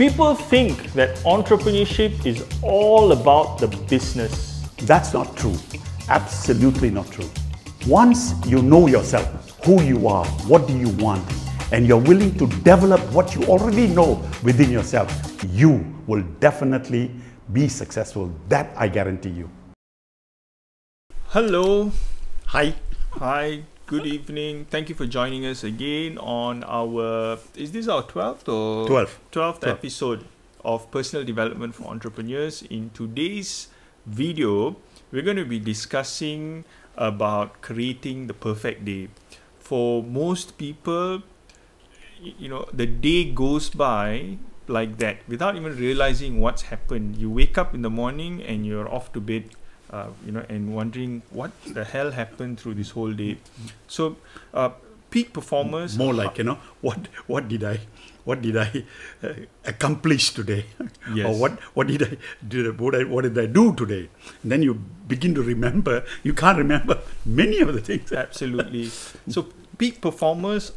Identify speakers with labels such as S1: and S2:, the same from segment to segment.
S1: People think that entrepreneurship is all about the business.
S2: That's not true. Absolutely not true. Once you know yourself, who you are, what do you want, and you're willing to develop what you already know within yourself, you will definitely be successful. That I guarantee you.
S1: Hello.
S2: Hi.
S1: Hi. Good evening. Thank you for joining us again on our, is this our 12th or 12th episode of Personal Development for Entrepreneurs. In today's video, we're going to be discussing about creating the perfect day. For most people, you know, the day goes by like that without even realizing what's happened. You wake up in the morning and you're off to bed, and wondering what the hell happened through this whole day. So, peak performers,
S2: more like, what did I accomplish today?
S1: Yes.
S2: Or what did I do today? And then you begin to remember. You can't remember many of the things.
S1: Absolutely. So peak performers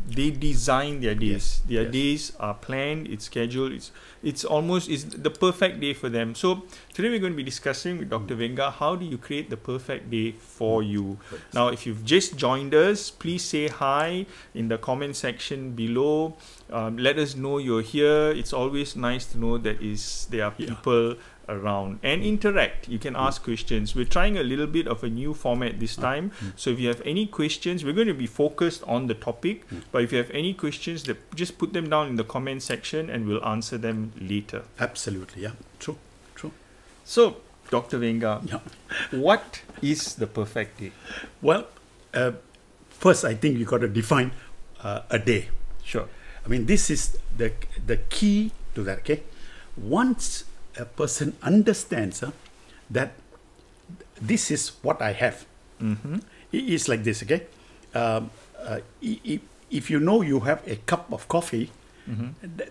S1: they design their days.
S2: Yes.
S1: Their days are planned. It's scheduled. It's almost the perfect day for them. So today we're going to be discussing with Dr. Venga, how do you create the perfect day for you? Now, if you've just joined us, please say hi in the comment section below. Let us know you're here. It's always nice to know that there are people around, and interact. You can ask questions. We're trying a little bit of a new format this time. So if you have any questions, we're going to be focused on the topic. But if you have any questions, just put them down in the comment section and we'll answer them later.
S2: Absolutely, yeah. True.
S1: So, Dr. Venga, what is the perfect day?
S2: Well, first I think you got to define a day.
S1: Sure.
S2: I mean, this is the key to that. Okay, once a person understands that this is what I have, it's like this. Okay, if you know you have a cup of coffee,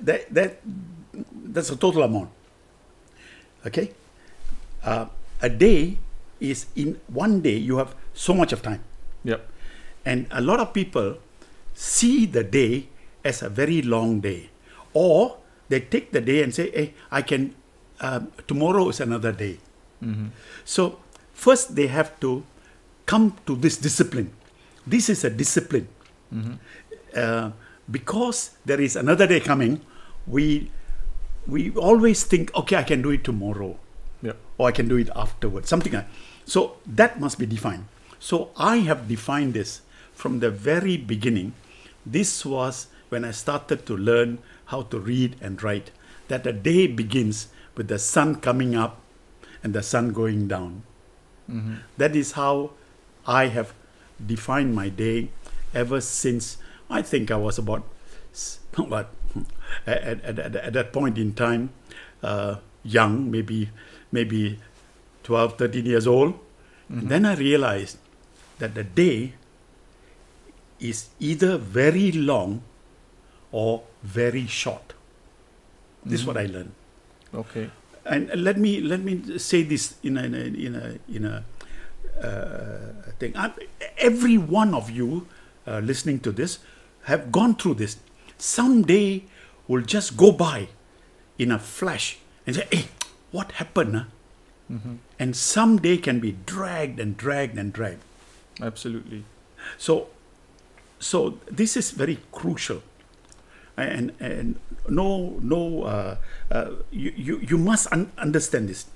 S2: that's a total amount. Okay, a day is, in one day you have so much of time.
S1: Yep.
S2: And a lot of people see the day as a very long day, or they take the day and say, hey, I can, tomorrow is another day. So first they have to come to this discipline. This is a discipline. Because there is another day coming, we always think, okay, I can do it tomorrow. Or I can do it afterwards, something like that. So that must be defined. So I have defined this from the very beginning. This was when I started to learn how to read and write, that a day begins with the sun coming up and the sun going down. That is how I have defined my day ever since. I think I was about at that point in time, young, maybe 12, 13 years old. And then I realized that the day is either very long or very short. This is what I learned.
S1: Okay.
S2: And let me say this in a thing. Every one of you listening to this have gone through this. Some day will just go by in a flash and say, hey, what happened? And some day can be dragged and dragged and dragged.
S1: Absolutely.
S2: So this is very crucial, and you must understand this.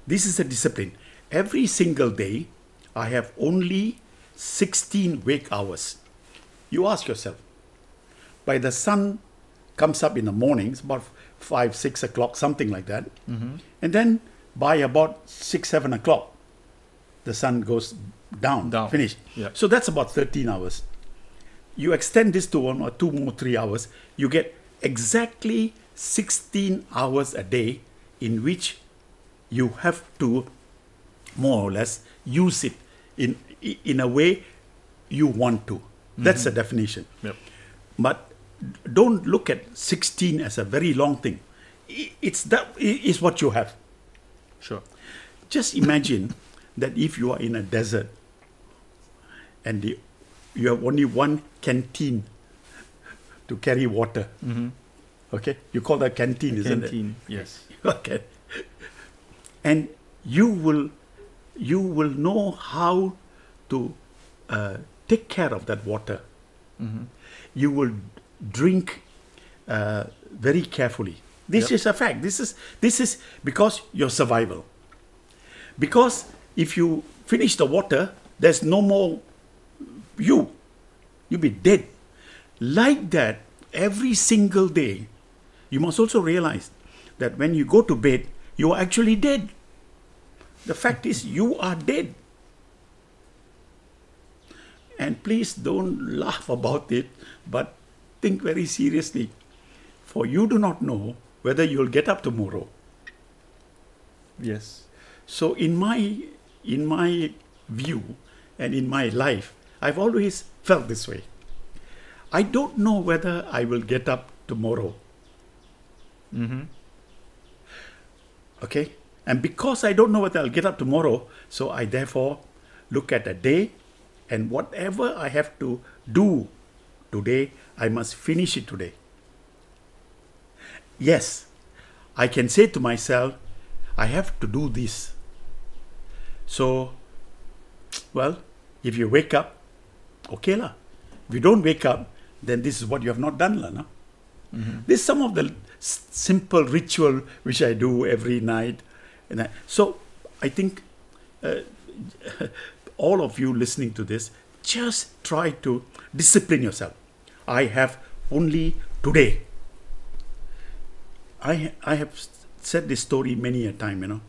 S2: This is a discipline. Every single day, I have only 16 wake hours. You ask yourself, by the sun comes up in the mornings, about 5, 6 o'clock, something like that, and then by about 6, 7 o'clock, the sun goes down. Finished.
S1: Yeah.
S2: So that's about 13 hours. You extend this to 1 or 2 more 3 hours, you get exactly 16 hours a day in which you have to more or less use it in a way you want to. That's the definition.
S1: Yep.
S2: But don't look at 16 as a very long thing. It's what you have.
S1: Sure.
S2: Just imagine that if you are in a desert and you have only one canteen to carry water, Okay, you call that canteen, isn't it?
S1: Canteen, yes.
S2: Okay, and you will know how to take care of that water. You will drink very carefully. This is a fact. This is because your survival. Because if you finish the water, there's no more you'll be dead. Like that, every single day, you must also realize that when you go to bed, you are actually dead. The fact is, you are dead. And please don't laugh about it, but think very seriously. For you do not know whether you'll get up tomorrow.
S1: Yes.
S2: So in my view and in my life, I've always felt this way. I don't know whether I will get up tomorrow. Okay? And because I don't know whether I'll get up tomorrow, so I therefore look at a day, and whatever I have to do today, I must finish it today. Yes, I can say to myself, I have to do this. So, well, if you wake up, okay lah. If you don't wake up, then this is what you have not done lah. No? This is some of the simple ritual which I do every night. So, I think all of you listening to this, just try to discipline yourself. I have only today. I have said this story many a time, you know.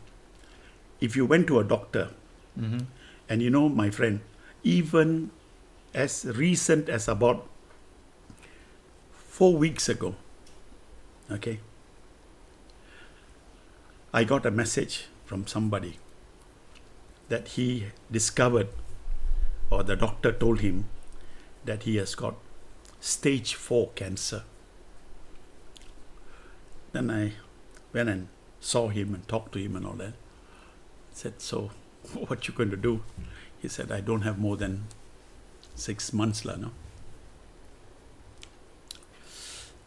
S2: If you went to a doctor, and you know, my friend, even as recent as about 4 weeks ago, okay, I got a message from somebody that he discovered, or the doctor told him, that he has got stage 4 cancer. Then I went and saw him and talked to him and all that. I said, so what you going to do? He said, I don't have more than 6 months lah, no?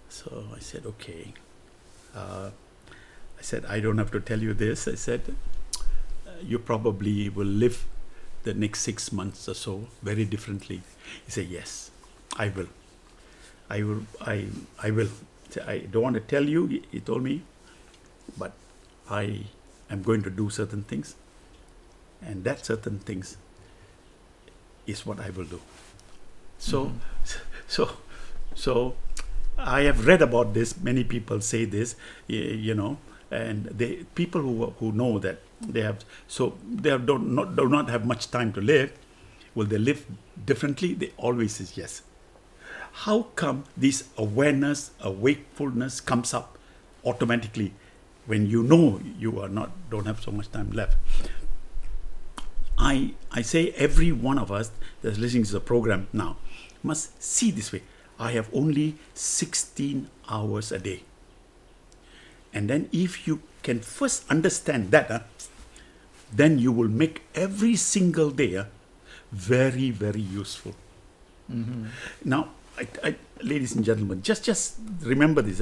S2: So I said, okay. I said, I don't have to tell you this. I said, you probably will live the next 6 months or so very differently. He said, yes, I will. I will. I don't want to tell you, he told me, but I am going to do certain things, and that certain things is what I will do. So, so I have read about this. Many people say this, you know, and people who know that they have, so they do not have much time to live. Will they live differently? They always say yes. How come this awareness, a wakefulness comes up automatically when you know you are don't have so much time left? I say every one of us that's listening to the program now must see this way. I have only 16 hours a day. And then if you can first understand that, then you will make every single day very, very useful. Now, ladies and gentlemen, just remember this.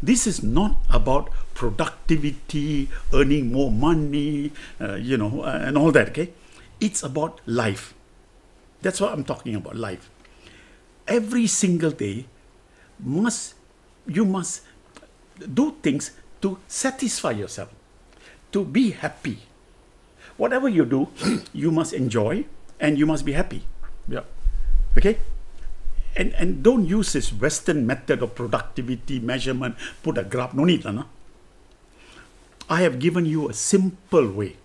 S2: This is not about productivity, earning more money, you know, and all that. Okay, it's about life. That's what I'm talking about, life. Every single day, you must do things to satisfy yourself, to be happy. Whatever you do, you must enjoy and you must be happy.
S1: Yeah.
S2: Okay. And don't use this Western method of productivity measurement, put a graph, no need. No? I have given you a simple way,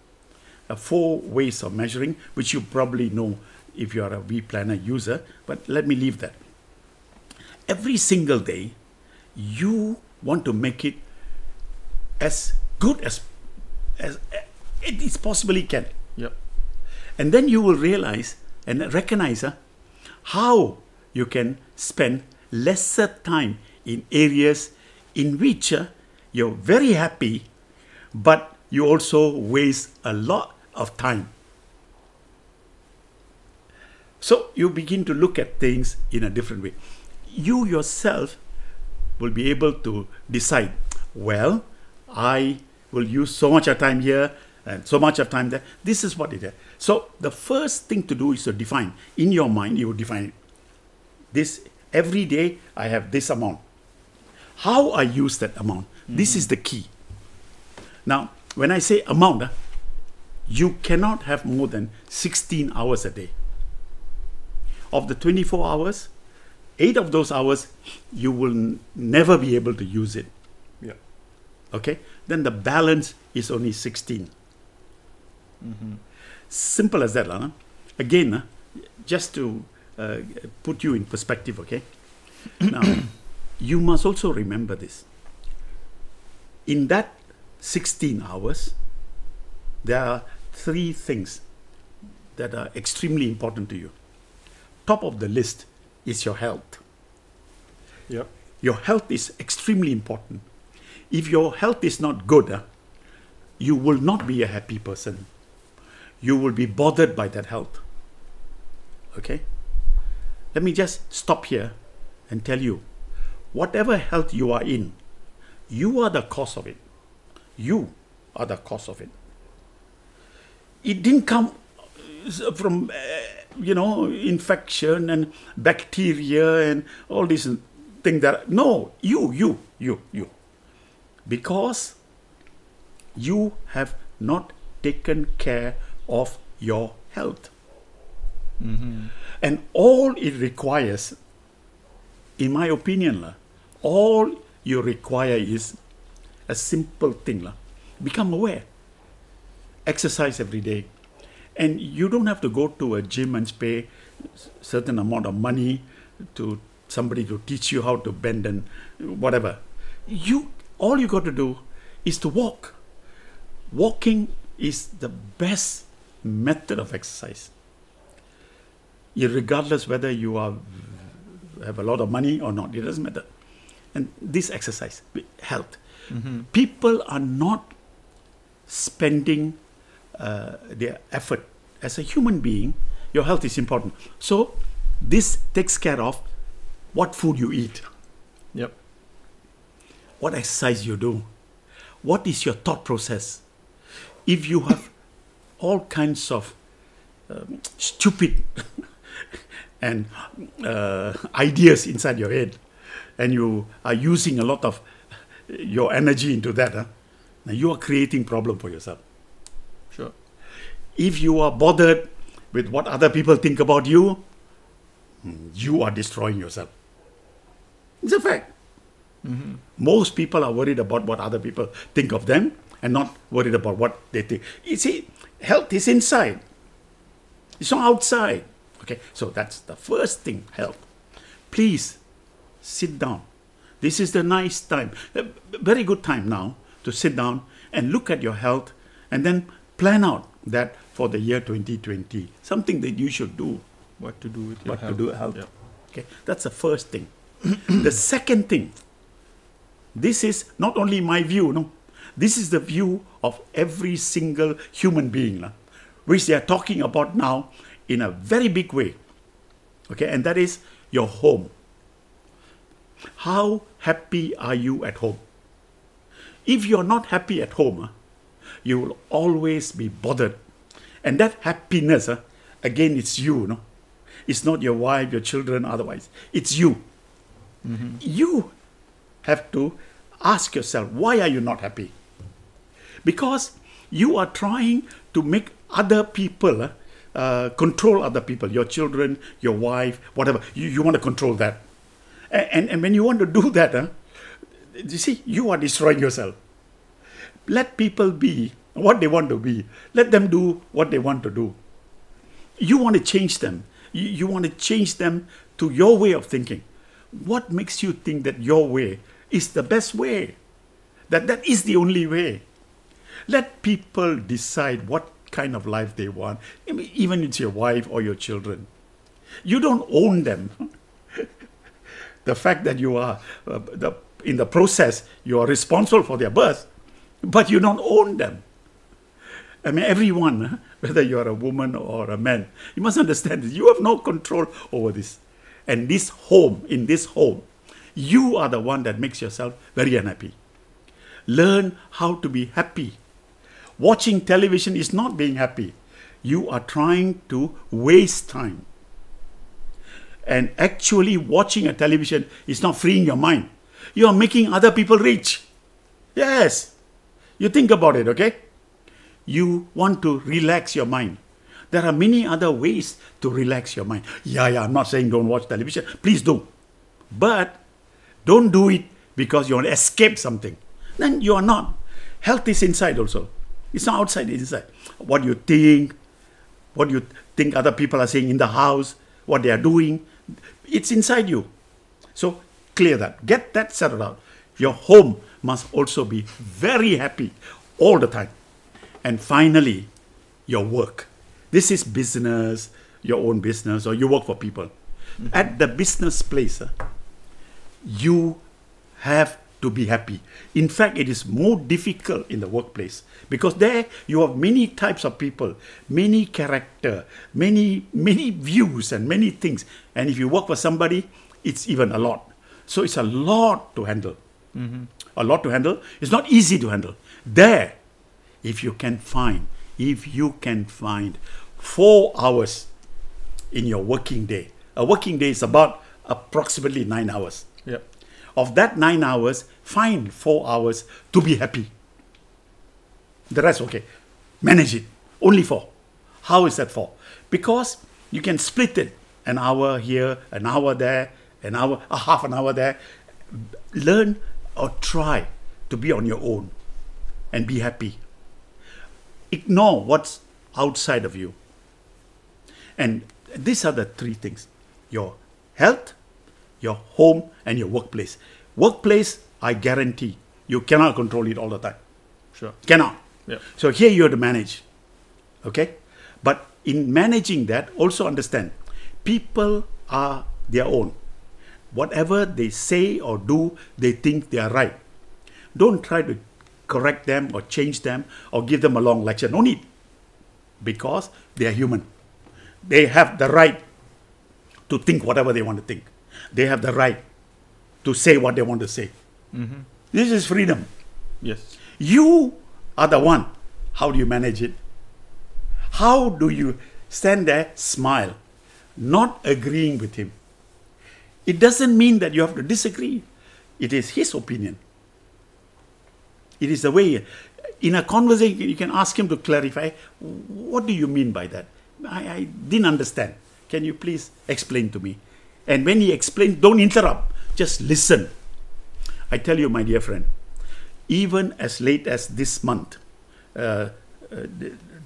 S2: 4 ways of measuring, which you probably know if you are a vPlanner user, but let me leave that. Every single day, you want to make it as good as it is possibly can.
S1: Yep.
S2: And then you will realize and recognize how you can spend lesser time in areas in which you're very happy, but you also waste a lot of time. So you begin to look at things in a different way. You yourself will be able to decide, well, I will use so much of time here and so much of time there. This is what it is. So the first thing to do is to define. In your mind, you will define it. This, every day, I have this amount. How I use that amount, this is the key. Now, when I say amount, you cannot have more than 16 hours a day. Of the 24 hours, 8 of those hours, you will never be able to use it.
S1: Yeah.
S2: Okay? Then the balance is only 16. Simple as that. Again, just to put you in perspective, okay? Now, you must also remember this. In that 16 hours, there are 3 things that are extremely important to you. Top of the list is your health.
S1: Yep.
S2: Your health is extremely important. If your health is not good, you will not be a happy person. You will be bothered by that health. Okay? Let me just stop here and tell you, whatever health you are in, you are the cause of it. You are the cause of it. It didn't come from, infection and bacteria and all these things that, no, you. Because you have not taken care of your health. And all it requires, in my opinion, all you require is a simple thing. Become aware. Exercise every day. And you don't have to go to a gym and pay a certain amount of money to somebody to teach you how to bend and whatever. All you got to do is to walk. Walking is the best method of exercise. Regardless whether you have a lot of money or not, it doesn't matter. And this exercise, health. People are not spending their effort. As a human being, your health is important. So this takes care of what food you eat.
S1: Yep.
S2: What exercise you do. What is your thought process? If you have all kinds of stupid and ideas inside your head, and you are using a lot of your energy into that, now you are creating problem for yourself.
S1: Sure.
S2: If you are bothered with what other people think about you, you are destroying yourself. It's a fact. Most people are worried about what other people think of them and not worried about what they think. You see, health is inside. It's not outside. Okay, so that's the first thing, health. Please sit down. This is the nice time, a very good time now to sit down and look at your health and then plan out that for the year 2020, something that you should do.
S1: What to do with your
S2: what
S1: health.
S2: to do with health.
S1: Yep.
S2: Okay, that's the first thing. The second thing, this is not only my view, no, this is the view of every single human being, which they are talking about now in a very big way. Okay, and that is your home. How happy are you at home? If you're not happy at home, you will always be bothered. And that happiness, again, it's you, no? It's not your wife, your children, otherwise. It's you. You have to ask yourself, why are you not happy? Because you are trying to make other people, control other people, your children, your wife, whatever. You want to control that. And when you want to do that, you see, you are destroying yourself. Let people be what they want to be. Let them do what they want to do. You want to change them. You want to change them to your way of thinking. What makes you think that your way is the best way? That is the only way. Let people decide what kind of life they want. I mean, even it's your wife or your children. You don't own them. The fact that you are, in the process, you are responsible for their birth, but you don't own them. I mean, everyone, whether you are a woman or a man, you must understand this. You have no control over this. And this home, in this home, You are the one that makes yourself very unhappy. Learn how to be happy. Watching television is not being happy. You are trying to waste time. And actually watching a television is not freeing your mind. You are making other people rich. Yes. You think about it, okay? You want to relax your mind. There are many other ways to relax your mind. Yeah, I'm not saying don't watch television. Please do. But don't do it because you want to escape something. Then you are not. Health is inside also. It's not outside, it's inside. What you think other people are saying in the house, what they are doing, it's inside you. So clear that. Get that settled out. Your home must also be very happy all the time. And finally, your work. This is business, your own business, or you work for people. Mm-hmm. At the business place, you have to be happy. In fact, it is more difficult in the workplace because there you have many types of people, many character, many views and many things. And if you work for somebody, it's even a lot. So it's a lot to handle. Mm-hmm. A lot to handle. It's not easy to handle. There, if you can find 4 hours in your working day. A working day is about approximately 9 hours.
S1: Yep.
S2: Of that 9 hours, find 4 hours to be happy. The rest, okay. Manage it. Only 4. How is that 4? Because you can split it. An hour here, an hour there, half an hour there. Learn or try to be on your own and be happy. Ignore what's outside of you. And these are the 3 things. Your health, your home, and your workplace. Workplace, I guarantee, you cannot control it all the time.
S1: Sure.
S2: Cannot.
S1: Yeah.
S2: So here you have to manage. Okay? But in managing that, also understand, people are their own. Whatever they say or do, they think they are right. Don't try to correct them or change them or give them a long lecture. No need. Because they are human. They have the right to think whatever they want to think. They have the right to say what they want to say. Mm-hmm. This is freedom.
S1: Yes.
S2: You are the one. How do you manage it? How do you stand there, smile, not agreeing with him? It doesn't mean that you have to disagree. It is his opinion. It is the way. In a conversation, you can ask him to clarify, what do you mean by that? I didn't understand. Can you please explain to me? And when he explains, don't interrupt. Just listen. I tell you, my dear friend, even as late as this month,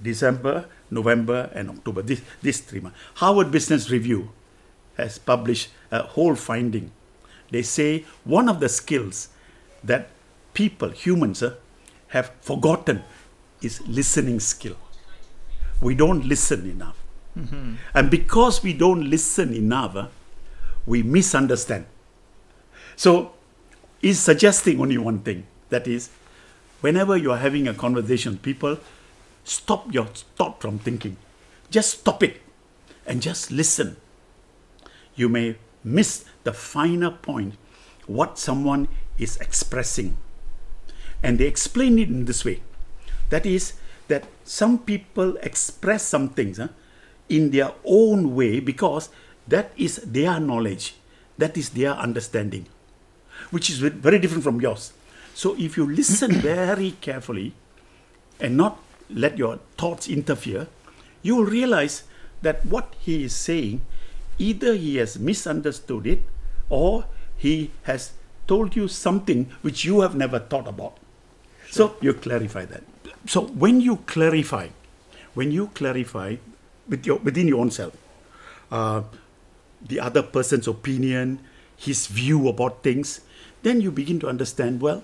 S2: December, November, and October, these 3 months, Harvard Business Review has published a whole finding. They say one of the skills that people, humans, have forgotten is listening skill. We don't listen enough. Mm-hmm. And because we don't listen enough, we misunderstand. So he's suggesting only one thing. That is, whenever you are having a conversation with people, stop your thought from thinking. Just stop it and just listen. You may miss the finer point, what someone is expressing. And they explain it in this way. That is, that some people express some things in their own way because that is their knowledge, that is their understanding, which is very different from yours. So if you listen very carefully and not let your thoughts interfere, you will realize that what he is saying, either he has misunderstood it or he has told you something which you have never thought about. Sure. So you clarify that. So when you clarify within your own self, the other person's opinion, his view about things, then you begin to understand, well,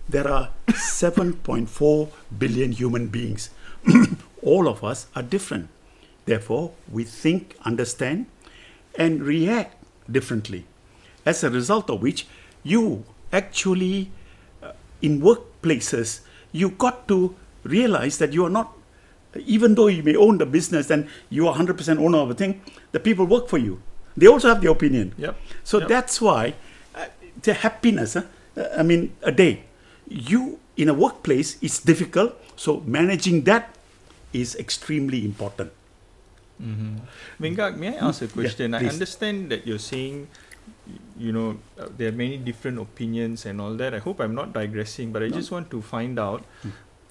S2: there are 7.4 billion human beings. All of us are different. Therefore, we think, understand, and react differently. As a result of which, you actually, in workplaces, you got to realize that you are not, even though you may own the business and you are 100% owner of a thing, the people work for you. They also have their opinion.
S1: Yep.
S2: So that's why say happiness, I mean, a day. You, in a workplace, it's difficult. So managing that is extremely important.
S1: Venga, may I ask a question?
S2: Yeah,
S1: I understand that you're saying, you know, there are many different opinions and all that. I hope I'm not digressing, but I just want to find out.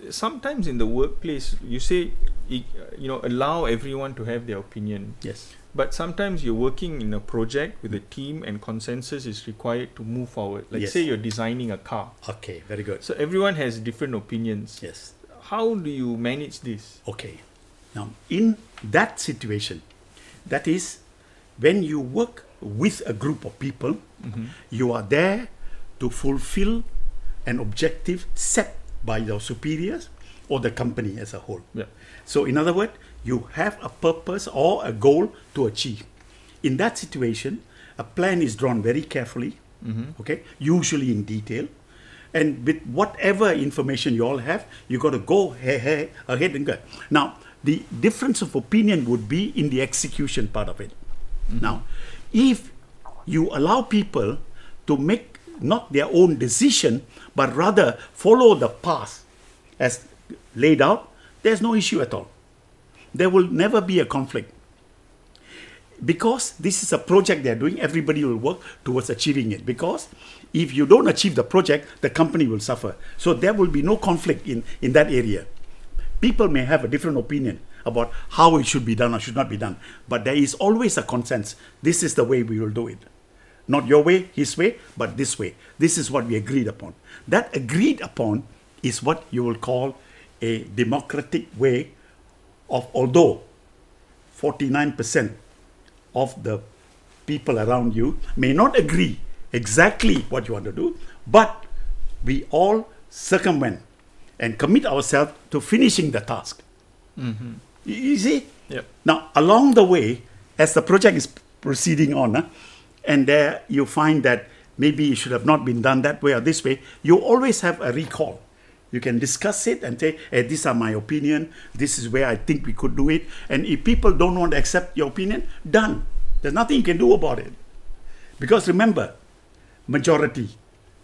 S1: Sometimes in the workplace, you say, you know, allow everyone to have their opinion.
S2: Yes.
S1: But sometimes you're working in a project with a team and consensus is required to move forward. Like say you're designing a car.
S2: Okay, very good.
S1: So everyone has different opinions.
S2: Yes.
S1: How do you manage this?
S2: Okay. Now, in that situation, that is when you work with a group of people, you are there to fulfill an objective set by your superiors or the company as a whole.
S1: Yeah.
S2: So in other words, you have a purpose or a goal to achieve. In that situation, a plan is drawn very carefully, okay, usually in detail. And with whatever information you all have, you got to go ahead and go. Now, the difference of opinion would be in the execution part of it. Now, if you allow people to make not their own decision, but rather follow the path as laid out, there's no issue at all. There will never be a conflict. Because this is a project they're doing, everybody will work towards achieving it. Because if you don't achieve the project, the company will suffer. So there will be no conflict in that area. People may have a different opinion about how it should be done or should not be done. But there is always a consensus. This is the way we will do it. Not your way, his way, but this way. This is what we agreed upon. That agreed upon is what you will call a democratic way of, although 49% of the people around you may not agree exactly what you want to do, but we all circumvent and commit ourselves to finishing the task. You see?
S1: Yep.
S2: Now, along the way, as the project is proceeding on, and there you find that maybe it should have not been done that way or this way, you always have a recall. You can discuss it and say, hey, these are my opinion. This is where I think we could do it. And if people don't want to accept your opinion, done. There's nothing you can do about it. Because remember, majority.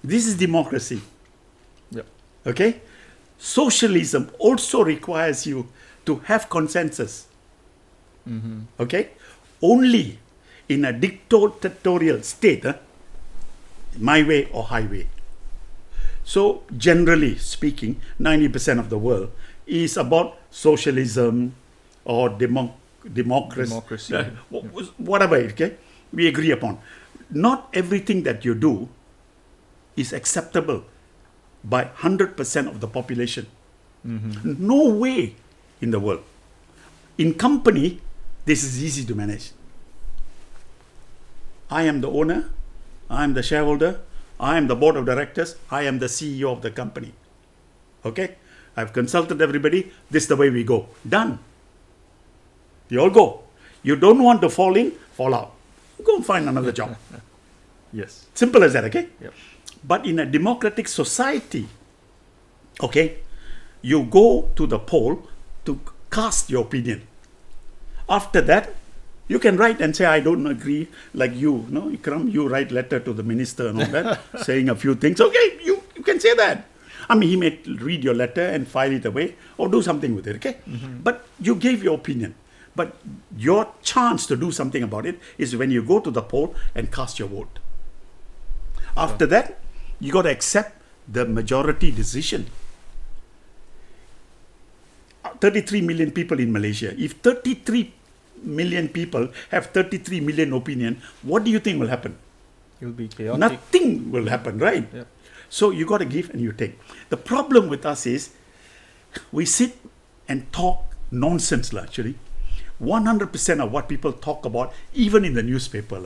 S2: This is democracy.
S1: Yep.
S2: Okay? Socialism also requires you to have consensus. Okay? Only in a dictatorial state, my way or highway. So generally speaking, 90% of the world is about socialism or democracy. Whatever, okay? We agree upon. Not everything that you do is acceptable by 100% of the population. No way in the world. In company, this is easy to manage. I am the owner, I am the shareholder, I am the board of directors, I am the CEO of the company. Okay? I've consulted everybody, this is the way we go. Done. You all go. You don't want to fall in, fall out. Go and find another job.
S1: Yes.
S2: Simple as that, okay?
S1: Yep.
S2: But in a democratic society, okay, you go to the poll to cast your opinion. After that, you can write and say, I don't agree, like you, no, Ikram, you write letter to the minister and all that, saying a few things. Okay, you can say that. I mean, he may read your letter and file it away or do something with it, okay? But you gave your opinion. But your chance to do something about it is when you go to the poll and cast your vote. After that, you got to accept the majority decision. 33 million people in Malaysia. If 33 million people have 33 million opinion, what do you think will happen?
S1: It will be chaotic.
S2: Nothing will happen, right?
S1: Yep.
S2: So you got to give and you take. The problem with us is we sit and talk nonsense, actually. 100% of what people talk about, even in the newspaper,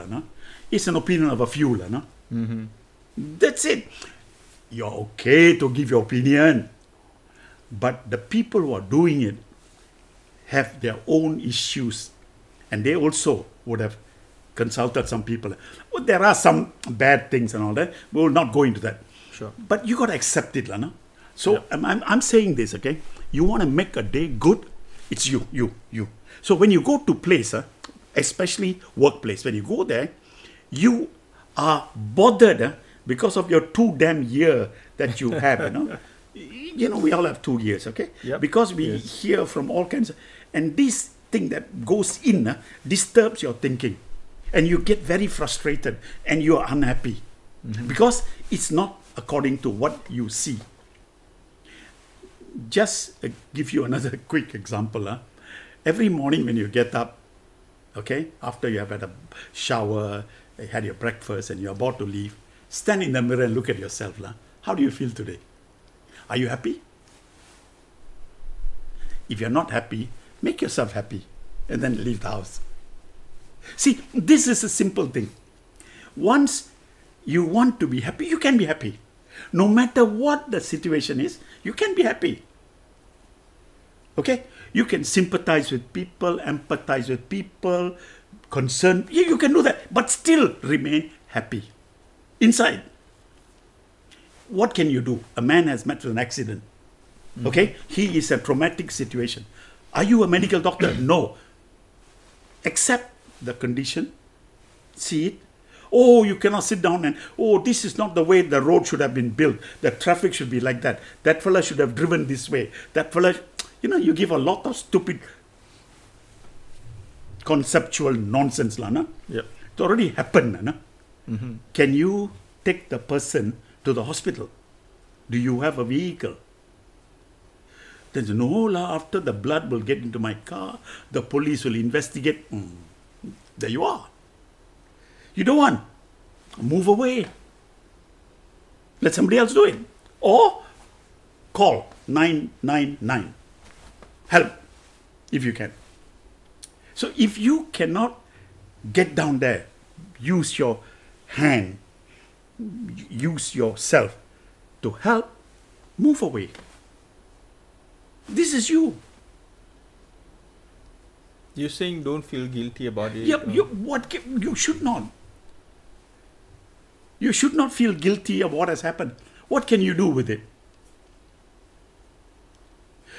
S2: is an opinion of a few. That's it. You're okay to give your opinion. But the people who are doing it have their own issues. And they also would have consulted some people. Well, there are some bad things and all that. We will not go into that.
S1: Sure.
S2: But you got to accept it. So I'm saying this, okay? You want to make a day good, it's you. So when you go to place, especially workplace, when you go there, you are bothered because of your 2 damn year that you have, we all have 2 years, okay?
S1: Yep.
S2: Because we hear from all kinds of, and this thing that goes in disturbs your thinking, and you get very frustrated and you are unhappy because it's not according to what you see. Just give you another quick example. Every morning when you get up, okay, after you have had a shower, had your breakfast, and you're about to leave, stand in the mirror and look at yourself. How do you feel today? Are you happy? If you're not happy, make yourself happy and then leave the house. See, this is a simple thing. Once you want to be happy, you can be happy. No matter what the situation is, you can be happy. Okay? You can sympathize with people, empathize with people, concern. You can do that, but still remain happy inside. What can you do? A man has met with an accident. Okay? He is a traumatic situation. Are you a medical doctor? No. Accept the condition. See it. Oh, you cannot sit down and, oh, this is not the way the road should have been built. The traffic should be like that. That fella should have driven this way. That fella, you give a lot of stupid conceptual nonsense. Yep. It already happened. Can you take the person to the hospital? Do you have a vehicle? Then no, after the blood will get into my car, the police will investigate. There you are. You don't want. Move away. Let somebody else do it. Or call 999. Help, if you can. So if you cannot get down there, use your hand, use yourself to help, move away. This is you.
S1: You're saying don't feel guilty about it?
S2: Yeah, you should not. You should not feel guilty of what has happened. What can you do with it?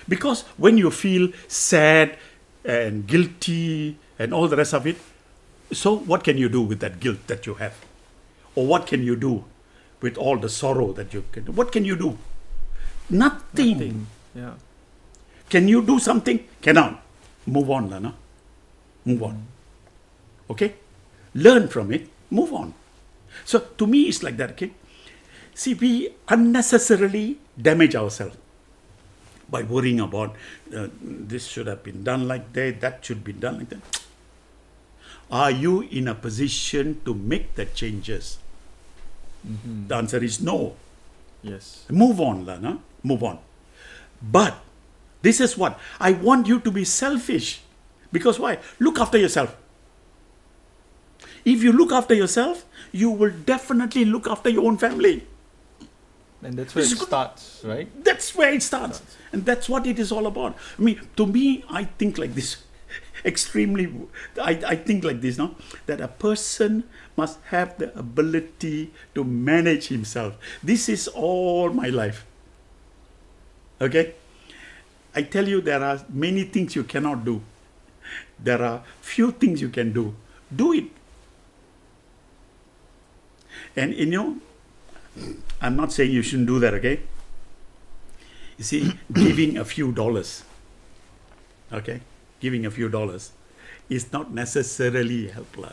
S2: Because when you feel sad and guilty and all the rest of it, so what can you do with that guilt that you have? Or what can you do with all the sorrow that you can do? What can you do? Nothing.
S1: Yeah.
S2: Can you do something? Cannot. Move on, Lana. Move on. Okay? Learn from it. Move on. So to me, it's like that, okay? See, we unnecessarily damage ourselves by worrying about this should have been done like that should be done like that. Are you in a position to make the changes? The answer is no.
S1: Yes.
S2: Move on, Lana. Move on. But this is what I want you to be selfish. Because why? Look after yourself. If you look after yourself, you will definitely look after your own family.
S1: And that's where it starts, right?
S2: That's where it starts. And that's what it is all about. I mean, to me, I think like this. Extremely, I think like this, no? That a person must have the ability to manage himself. This is all my life. Okay? I tell you, there are many things you cannot do. There are few things you can do. Do it. And I'm not saying you shouldn't do that, okay? You see, giving a few dollars, okay? Giving a few dollars is not necessarily helpful.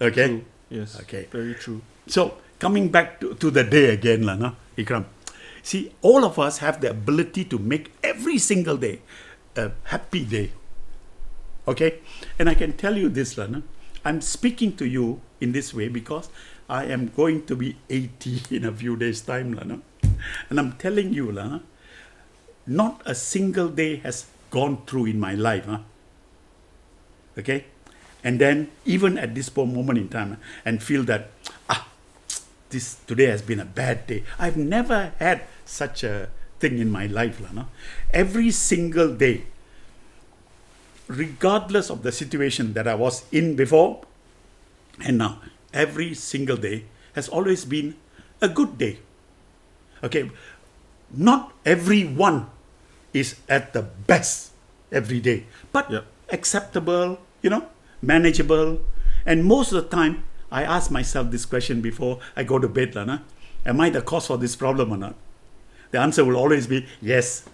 S2: Okay?
S1: True. Yes.
S2: Okay.
S1: Very true.
S2: So, coming back to the day again, Lana, Ikram. See, all of us have the ability to make every single day a happy day. Okay? And I can tell you this, Lana. I'm speaking to you in this way because I am going to be 80 in a few days' time, Lana. And I'm telling you, Lana, not a single day has gone through in my life. Okay? And then, even at this moment in time, and feel that, today has been a bad day. I've never had such a thing in my life, Lana. Every single day, regardless of the situation that I was in before and now, every single day has always been a good day. Okay, not everyone is at the best every day, but acceptable, manageable, and most of the time I ask myself this question before I go to bed. Am I the cause for this problem or not? The answer will always be yes.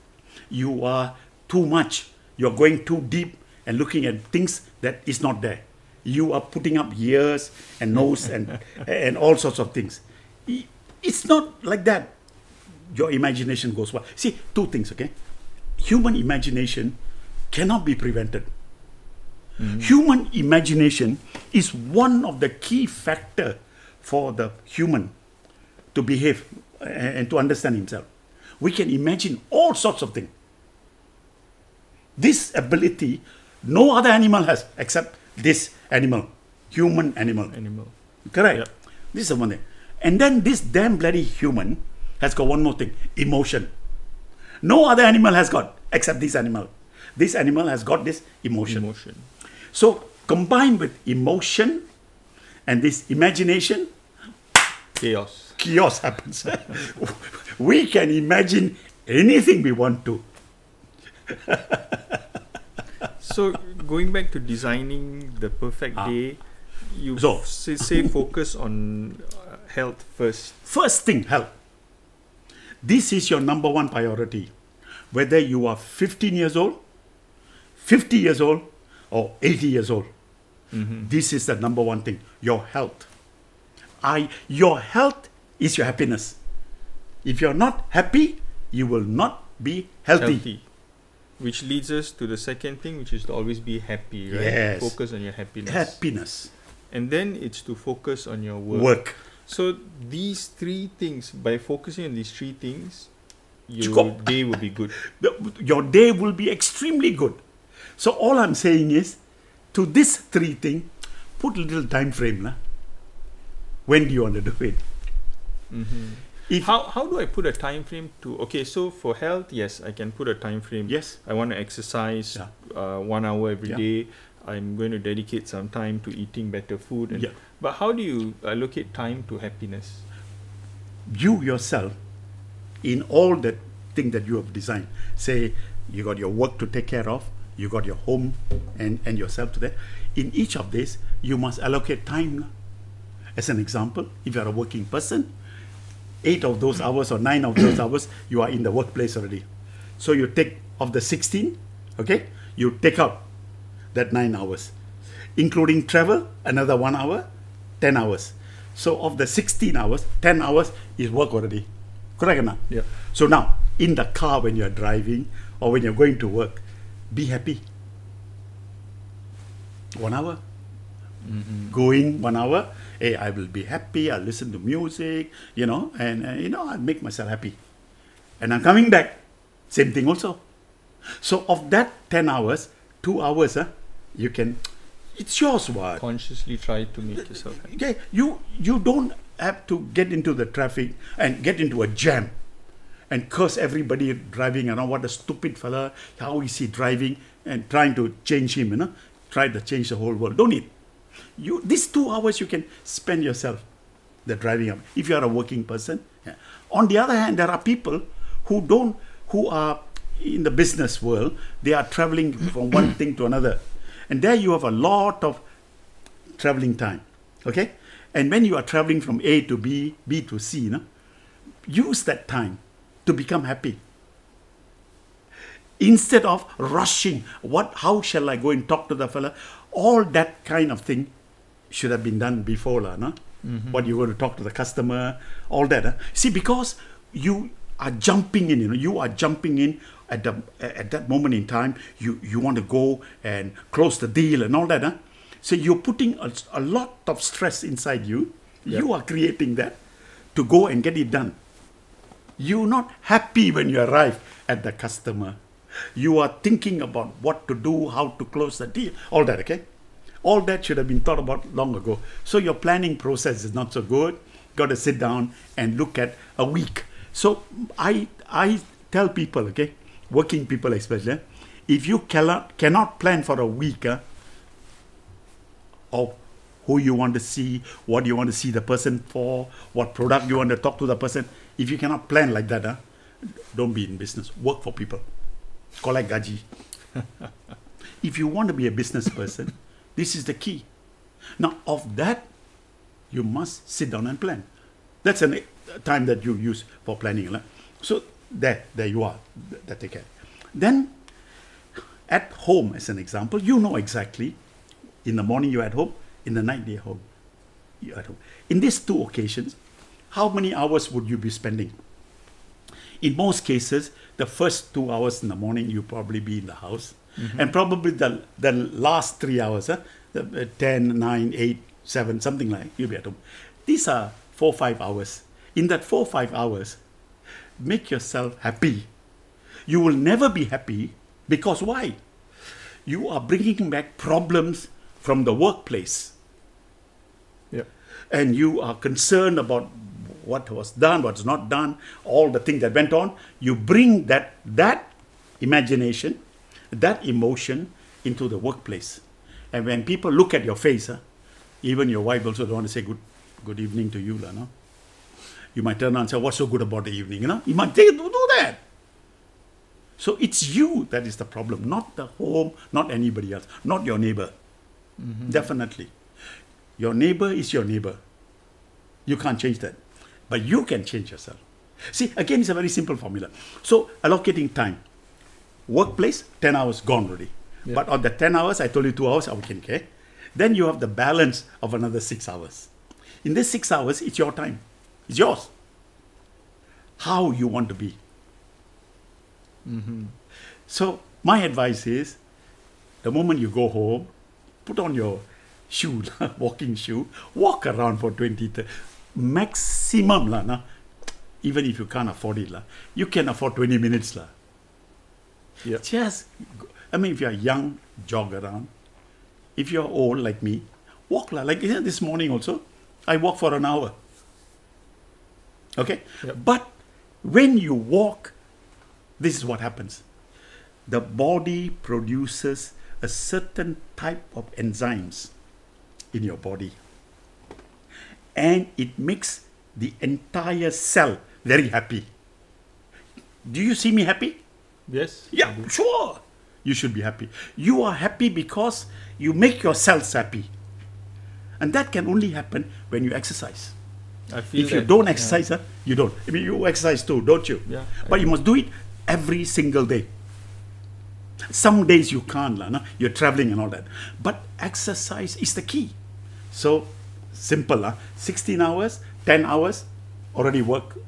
S2: You are too much. You're going too deep and looking at things that is not there. You are putting up ears and nose and all sorts of things. It's not like that. Your imagination goes wild. See, two things, okay? Human imagination cannot be prevented. Human imagination is one of the key factors for the human to behave and to understand himself. We can imagine all sorts of things. This ability, no other animal has except this animal, human animal. Correct? Yep. This is one thing. And then this damn bloody human has got one more thing, emotion. No other animal has got except this animal. This animal has got this emotion. So combined with emotion and this imagination, chaos happens. We can imagine anything we want to.
S1: So going back to designing the perfect day, you say focus on health first.
S2: First thing, health. This is your number one priority. Whether you are 15 years old, 50 years old, or 80 years old. This is the number one thing, your health. Your health is your happiness. If you're not happy, you will not be healthy.
S1: Which leads us to the second thing, which is to always be happy, right?
S2: Yes.
S1: Focus on your happiness.
S2: Happiness.
S1: And then it's to focus on your work. So these three things, by focusing on these three things, your day will be good.
S2: Your day will be extremely good. So all I'm saying is, to this three things, put a little time frame. When do you want to do it?
S1: How do I put a time frame to? Okay, so for health, yes, I can put a time frame.
S2: Yes.
S1: I want to exercise 1 hour every day. I'm going to dedicate some time to eating better food. But how do you allocate time to happiness?
S2: You yourself, in all the things that you have designed, say you got your work to take care of, you got your home and yourself to that. In each of these, you must allocate time. As an example, if you are a working person, 8 of those hours or 9 of those hours, you are in the workplace already. So you take of the 16, okay, you take out that 9 hours, including travel, another 1 hour, 10 hours. So of the 16 hours, 10 hours is work already. Correct or not?
S1: Yeah.
S2: So now, in the car when you're driving or when you're going to work, be happy. 1 hour. Going 1 hour, hey, I will be happy, I'll listen to music, and I'll make myself happy. And I'm coming back, same thing also. So of that 10 hours, 2 hours, you can, it's yours. What?
S1: Consciously try to make yourself happy.
S2: Okay, you don't have to get into the traffic and get into a jam and curse everybody driving around. What a stupid fella, how is he driving, and trying to change him, try to change the whole world. Don't need. These 2 hours you can spend yourself, the driving up, if you are a working person. On the other hand, there are people who are in the business world, they are traveling from one thing to another. And there you have a lot of traveling time. Okay? And when you are traveling from A to B, B to C, use that time to become happy. Instead of rushing, how shall I go and talk to the fella? All that kind of thing should have been done before. What you go to talk to the customer, all that. See, because you are jumping in, you are jumping in at that moment in time. You want to go and close the deal and all that. So you're putting a lot of stress inside you. Yep. You are creating that to go and get it done. You're not happy when you arrive at the customer. You are thinking about what to do, how to close the deal, all that, okay? All that should have been thought about long ago. So your planning process is not so good. Got to sit down and look at a week. So I tell people, okay, working people especially, if you cannot plan for a week of who you want to see, what you want to see the person for, what product you want to talk to the person, if you cannot plan like that, don't be in business. Work for people. Collect gaji. If you want to be a business person, this is the key. Now, of that you must sit down and plan. That's a time that you use for planning. So there you are. That take care. Then at home, as an example, you know exactly. In the morning you're at home, in the night you're at home. In these two occasions, how many hours would you be spending? In most cases, the first 2 hours in the morning, you probably be in the house. And probably the last 3 hours, 10, 9, 8, 7, something like, you'll be at home. These are 4, 5 hours. In that 4, 5 hours, make yourself happy. You will never be happy because why? You are bringing back problems from the workplace.
S1: Yeah.
S2: And you are concerned about what was done, what's not done, all the things that went on. You bring that imagination, that emotion into the workplace. And when people look at your face, even your wife also don't want to say good evening to you. No? You might turn around and say, what's so good about the evening? You might do that. So it's you that is the problem, not the home, not anybody else, not your neighbor. Definitely. Your neighbor is your neighbor. You can't change that. But you can change yourself. See, again, it's a very simple formula. So allocating time. Workplace, 10 hours gone already. Yeah. But on the 10 hours, I told you 2 hours, okay. Then you have the balance of another 6 hours. In this 6 hours, it's your time. It's yours. How you want to be. So my advice is, the moment you go home, put on your shoe, walking shoe, walk around for 20, 30, maximum, even if you can't afford it, you can afford 20 minutes.
S1: Yeah.
S2: Just, if you're young, jog around. If you're old like me, walk. Like this morning also, I walked for an hour. Okay?
S1: Yep.
S2: But when you walk, this is what happens. The body produces a certain type of enzymes in your body. And it makes the entire cell very happy. Do you see me happy?
S1: Yes.
S2: Yeah, sure. You should be happy. You are happy because you make your cells happy. And that can only happen when you exercise.
S1: I feel
S2: if you don't exercise, you don't. You exercise too, don't you?
S1: Yeah.
S2: But you must do it every single day. Some days you can't, you're traveling and all that. But exercise is the key. So, simple, 16 hours, 10 hours, already work.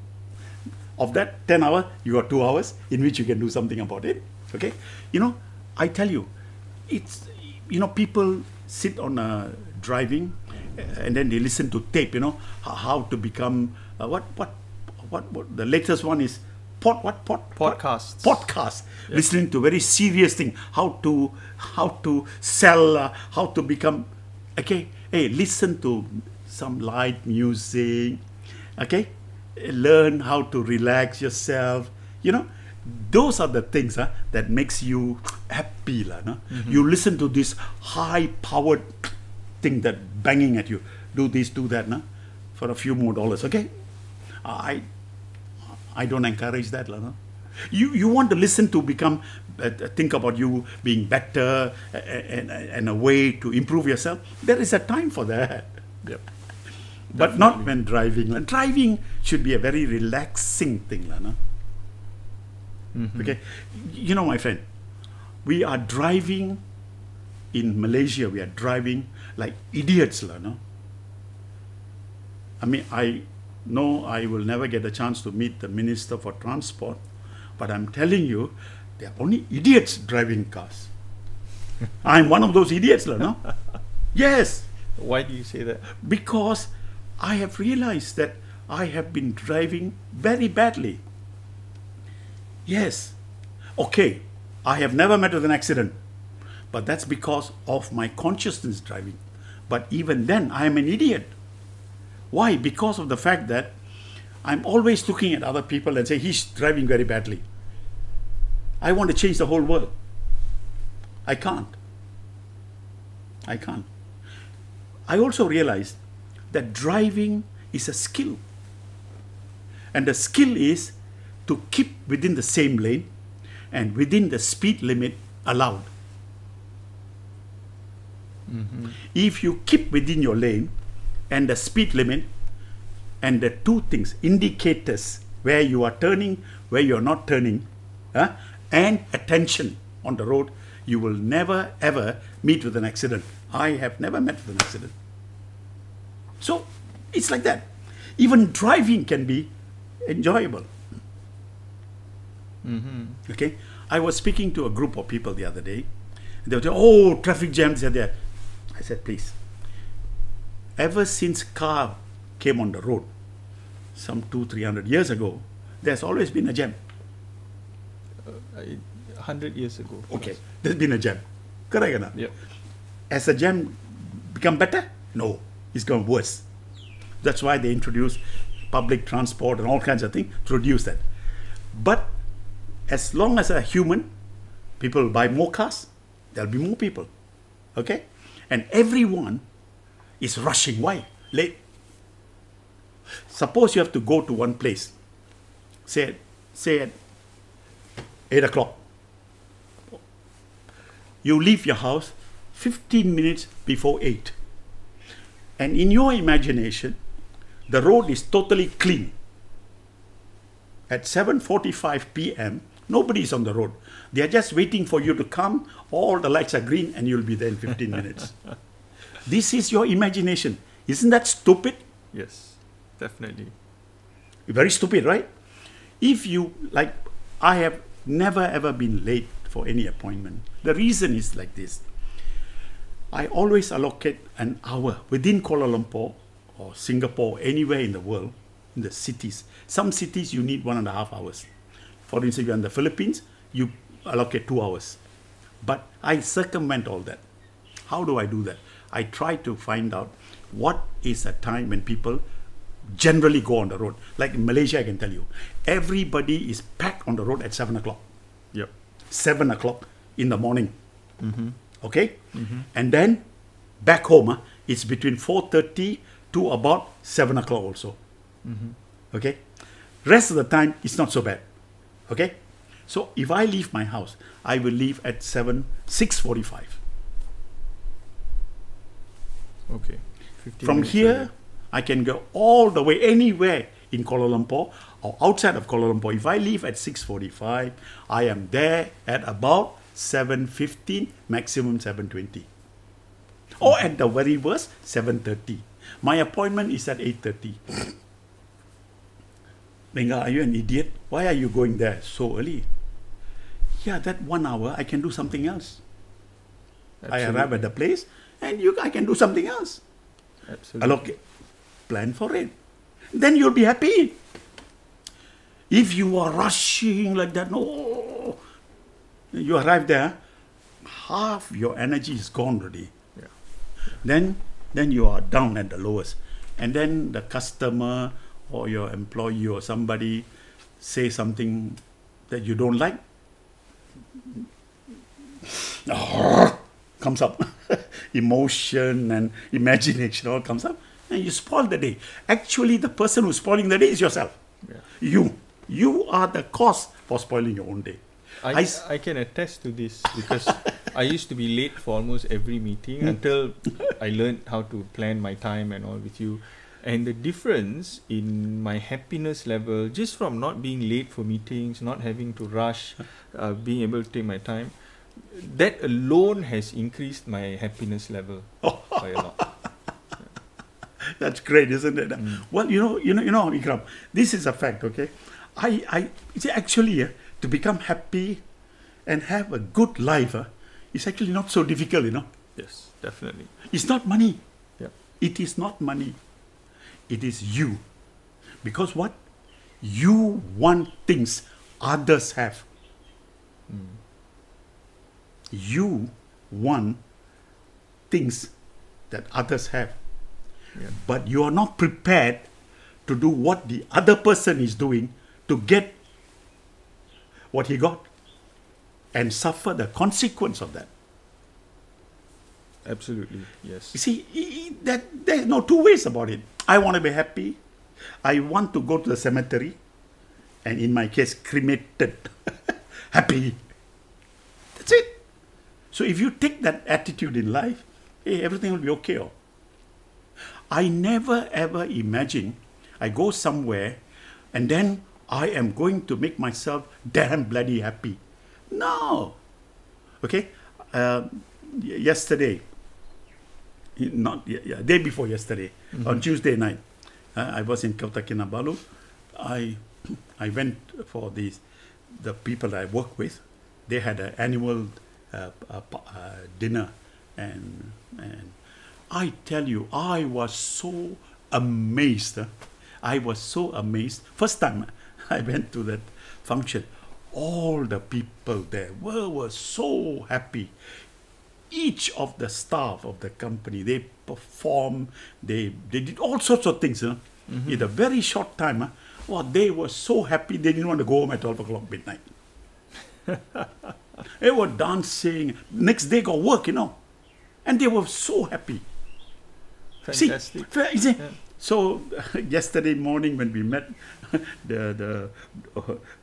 S2: Of that 10 hours, you got 2 hours in which you can do something about it. Okay? I tell you, it's, people sit on driving and then they listen to tape, how to become, what the latest one is,
S1: podcasts.
S2: Podcasts. Yeah. Listening to very serious thing, how to sell, how to become, okay? Hey, listen to some light music, okay? Learn how to relax yourself. Those are the things that makes you happy. You listen to this high-powered thing that banging at you. Do this, do that, for a few more dollars, okay? I don't encourage that. You want to listen to become, think about you being better and a way to improve yourself. There is a time for that.
S1: Yep.
S2: But
S1: Definitely.
S2: not when driving. Driving should be a very relaxing thing. Okay? My friend, we are driving in Malaysia. We are driving like idiots. I know I will never get a chance to meet the Minister for Transport, but I'm telling you, there are only idiots driving cars. I'm one of those idiots. Yes.
S1: Why do you say that?
S2: Because I have realized that I have been driving very badly. Yes. Okay, I have never met with an accident, but that's because of my consciousness driving. But even then, I am an idiot. Why? Because of the fact that I'm always looking at other people and say, he's driving very badly. I want to change the whole world. I can't. I also realized that driving is a skill. And the skill is to keep within the same lane and within the speed limit allowed. If you keep within your lane and the speed limit, and the two things, indicators, where you are turning, where you are not turning, and attention on the road, you will never ever meet with an accident. I have never met with an accident. So it's like that. Even driving can be enjoyable. Okay, I was speaking to a group of people the other day. They were saying, oh, traffic jams are there. I said, please, ever since car came on the road, some 200-300 years ago, there's always been a jam.
S1: 100 years ago.
S2: Okay, there's been a jam. Correct or not?
S1: Yep.
S2: Has the jam become better? No, it's gone worse. That's why they introduced public transport and all kinds of things to reduce that. But as long as a human, people will buy more cars, there'll be more people. Okay? And everyone is rushing. Why? Late. Suppose you have to go to one place, say at 8 o'clock. You leave your house 15 minutes before 8. And in your imagination, the road is totally clean. At 7:45 p.m., nobody is on the road. They are just waiting for you to come. All the lights are green and you'll be there in 15 minutes. This is your imagination. Isn't that stupid?
S1: Yes, definitely.
S2: Very stupid, right? If you, like, I have never ever been late for any appointment. The reason is like this. I always allocate an hour within Kuala Lumpur or Singapore, anywhere in the world, in the cities. Some cities you need 1.5 hours. For instance, you're in the Philippines, you allocate 2 hours. But I circumvent all that. How do I do that? I try to find out what is a time when people generally go on the road. Like in Malaysia, I can tell you, everybody is packed on the road at 7 o'clock.
S1: Yep.
S2: 7 o'clock in the morning. Okay? And then back home, it's between 4:30 to about 7 o'clock also. Okay? Rest of the time, it's not so bad. Okay? So if I leave my house, I will leave at 6:45.
S1: Okay.
S2: From here, I can go all the way anywhere in Kuala Lumpur or outside of Kuala Lumpur. If I leave at 6:45, I am there at about 7:15, maximum 7:20. Or at the very worst, 7:30. My appointment is at 8:30. Venga, are you an idiot? Why are you going there so early? Yeah, that 1 hour, I can do something else. Absolutely. I arrive at the place and I can do something else.
S1: Absolutely.
S2: Okay. Plan for it. Then you'll be happy. If you are rushing like that, no, you arrive there, half your energy is gone already. Yeah. Then you are down at the lowest. And then the customer or your employee or somebody say something that you don't like. Comes up. Emotion and imagination all comes up. And you spoil the day. Actually, the person who's spoiling the day is yourself. Yeah. You are the cause for spoiling your own day.
S1: I can attest to this because I used to be late for almost every meeting until I learned how to plan my time and all with you. And the difference in my happiness level, just from not being late for meetings, not having to rush, being able to take my time, that alone has increased my happiness level by a lot.
S2: That's great, isn't it? Well, you know, Ikram, this is a fact, okay? I actually, to become happy and have a good life, it's actually not so difficult,
S1: Yes, definitely.
S2: It's not money.
S1: Yeah.
S2: It is not money. It is you. Because what? You want things others have. You want things that others have. Yeah. But you are not prepared to do what the other person is doing to get what he got and suffer the consequence of that.
S1: Absolutely, yes.
S2: You see, there's no two ways about it. I want to be happy. I want to go to the cemetery and in my case, cremated. Happy. That's it. So if you take that attitude in life, hey, everything will be okay. I never ever imagine I go somewhere and then I am going to make myself damn bloody happy. No. Okay. Yesterday, day before yesterday, on Tuesday night, I was in Kota Kinabalu. I went for the people that I work with. They had an annual dinner, and I tell you, I was so amazed. I was so amazed. First time I went to that function, all the people there were so happy. Each of the staff of the company, they performed, they did all sorts of things. In a very short time, they were so happy they didn't want to go home at 12 o'clock midnight. They were dancing. Next day got work, and they were so happy.
S1: Fantastic.
S2: See? Yeah. So yesterday morning when we met the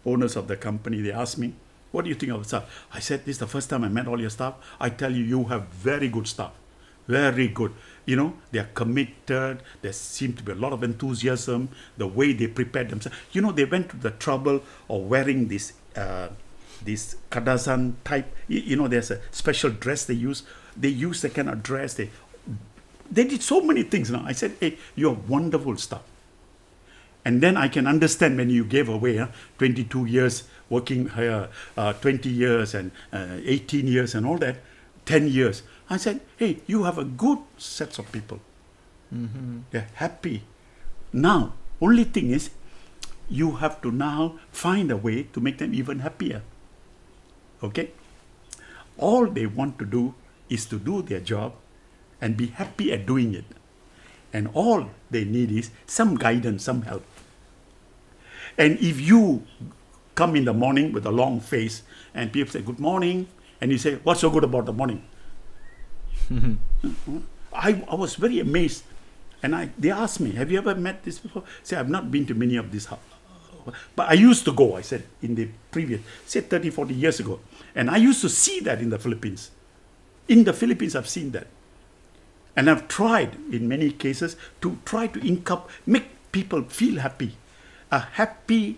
S2: owners of the company, they asked me, what do you think of staff? I said, this is the first time I met all your staff. I tell you, you have very good staff. Very good. They are committed. There seems to be a lot of enthusiasm. The way they prepared themselves. They went to the trouble of wearing this kadazan type. There's a special dress they use. They use the kind of dress. They did so many things. Now I said, hey, you're wonderful stuff. And then I can understand when you gave away 22 years working here, 20 years and 18 years and all that, 10 years. I said, hey, you have a good set of people. They're happy. Now, only thing is, you have to now find a way to make them even happier. Okay? All they want to do is to do their job and be happy at doing it. And all they need is some guidance, some help. And if you come in the morning with a long face and people say, good morning, and you say, what's so good about the morning? I was very amazed. And they asked me, have you ever met this before? I said, I've not been to many of these. But I used to go, I said, in the previous, say 30, 40 years ago. And I used to see that in the Philippines. In the Philippines, I've seen that. And I've tried, in many cases, to try to make people feel happy. A happy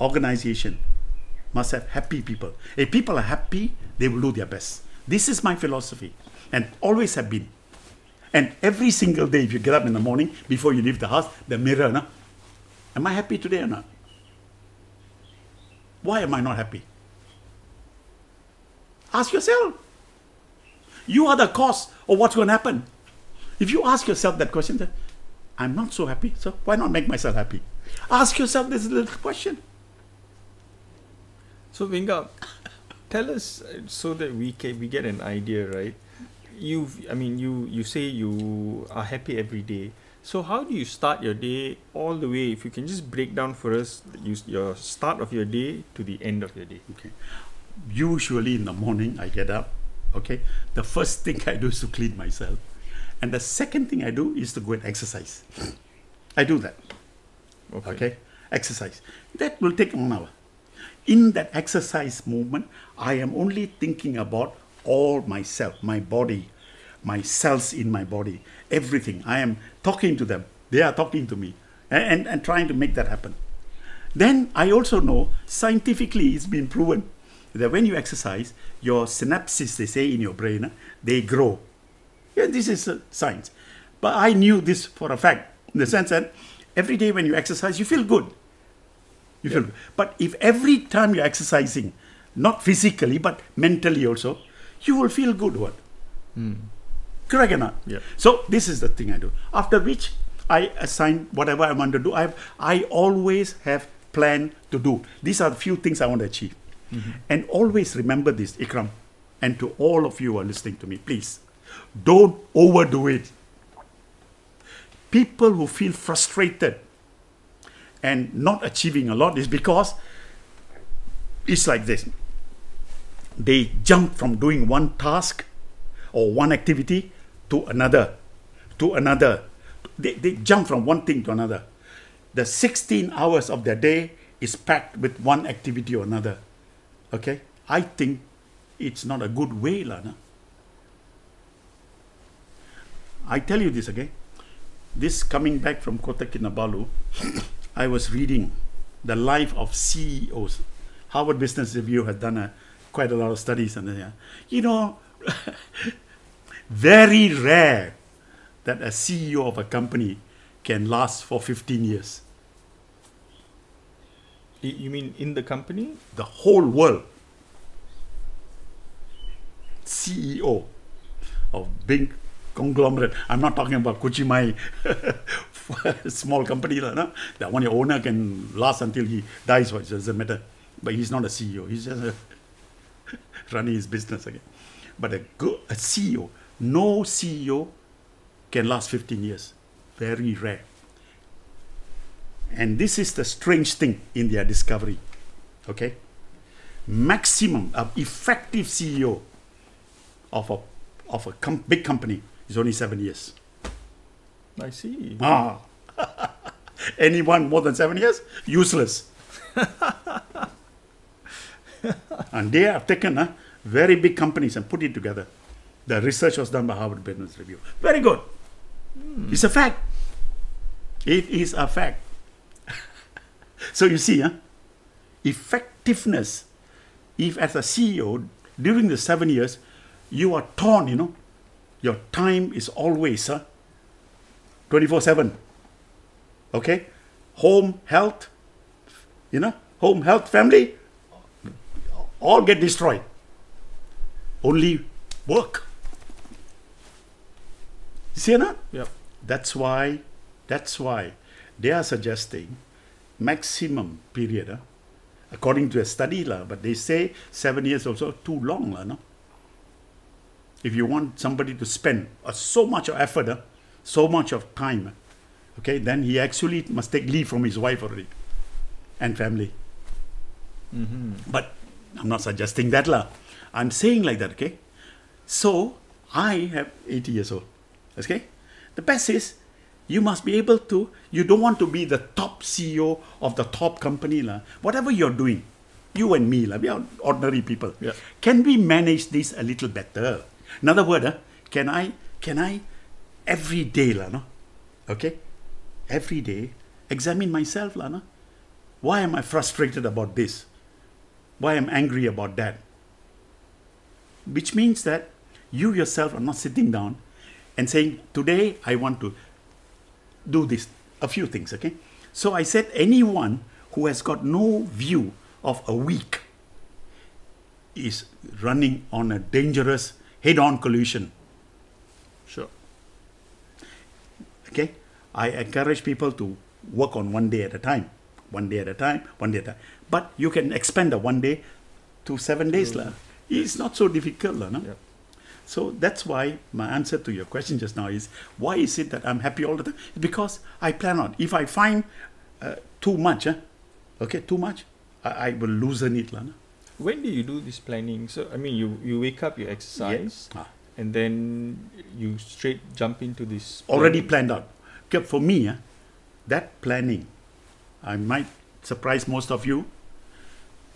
S2: organization must have happy people. If people are happy, they will do their best. This is my philosophy, and always have been. And every single day, if you get up in the morning, before you leave the house, the mirror, no? Am I happy today or not? Why am I not happy? Ask yourself. You are the cause of what's going to happen. If you ask yourself that question, then I'm not so happy, so why not make myself happy? Ask yourself this little question.
S1: So Venga, tell us so that we get an idea, right? You say you are happy every day. So how do you start your day all the way? If you can just break down for us your start of your day to the end of your day.
S2: Okay. Usually in the morning I get up. Okay. The first thing I do is to clean myself. And the second thing I do is to go and exercise. I do that. Okay. Exercise. That will take 1 hour. In that exercise movement, I am only thinking about all myself, my body, my cells in my body, everything. I am talking to them. They are talking to me and trying to make that happen. Then I also know, scientifically it's been proven that when you exercise, your synapses, they say in your brain, they grow. Yeah, this is science. But I knew this for a fact, in the sense that every day when you exercise, you feel good. You feel good. But if every time you're exercising, not physically, but mentally also, you will feel good. What? Correct or not?
S1: Yeah.
S2: So this is the thing I do. After which, I assign whatever I want to do. I always have plan to do. These are the few things I want to achieve. And always remember this, Ikram, and to all of you who are listening to me, please, don't overdo it. People who feel frustrated and not achieving a lot is because it's like this. They jump from doing one task or one activity to another, They jump from one thing to another. The 16 hours of their day is packed with one activity or another. Okay? I think it's not a good way, Lana. I tell you this, okay? this coming back from Kota Kinabalu, I was reading the life of CEOs. Harvard Business Review has done quite a lot of studies on it. You know, very rare that a CEO of a company can last for 15 years.
S1: You mean in the company?
S2: The whole world. CEO of big conglomerate. I'm not talking about Kuchimai, small company. No? That one owner can last until he dies, it doesn't matter. But he's not a CEO. He's just running his business again. But a CEO, no CEO can last 15 years. Very rare. And this is the strange thing in their discovery. Okay? Maximum effective CEO of a big company is only 7 years.
S1: I see.
S2: Anyone more than 7 years? Useless. And they have taken very big companies and put it together. The research was done by Harvard Business Review. Very good. It's a fact. It is a fact. So you see, effectiveness, if as a CEO, during the 7 years, you are torn, you know, your time is always 24/7. Okay? Home, health, home, health, family, all get destroyed. Only work. See that?
S1: Yep.
S2: That's why they are suggesting maximum period, according to a study, but they say 7 years also too long. No? If you want somebody to spend so much of effort, so much of time, okay, then he actually must take leave from his wife already and family. But I'm not suggesting that. I'm saying like that, okay? So I have 80 years old. Okay? The best is you must be able to, you don't want to be the top CEO of the top company. Whatever you're doing, you and me, we are ordinary people.
S1: Yeah.
S2: Can we manage this a little better? In other words, can I every day, okay? Every day, examine myself, why am I frustrated about this? Why am I angry about that? Which means that you yourself are not sitting down and saying, today I want to do this, a few things, okay? So I said anyone who has got no view of a week is running on a dangerous head-on collision.
S1: Sure.
S2: Okay? I encourage people to work on 1 day at a time. 1 day at a time, 1 day at a time. But you can expand the 1 day to 7 days. It's not so difficult. No?
S1: Yep.
S2: So that's why my answer to your question just now is, why is it that I'm happy all the time? It's because I plan on. If I find too much, too much, I will loosen it. No?
S1: When do you do this planning? So, I mean, you wake up, you exercise, and then you straight jump into this planning.
S2: Already planned out. Okay, for me, that planning, I might surprise most of you,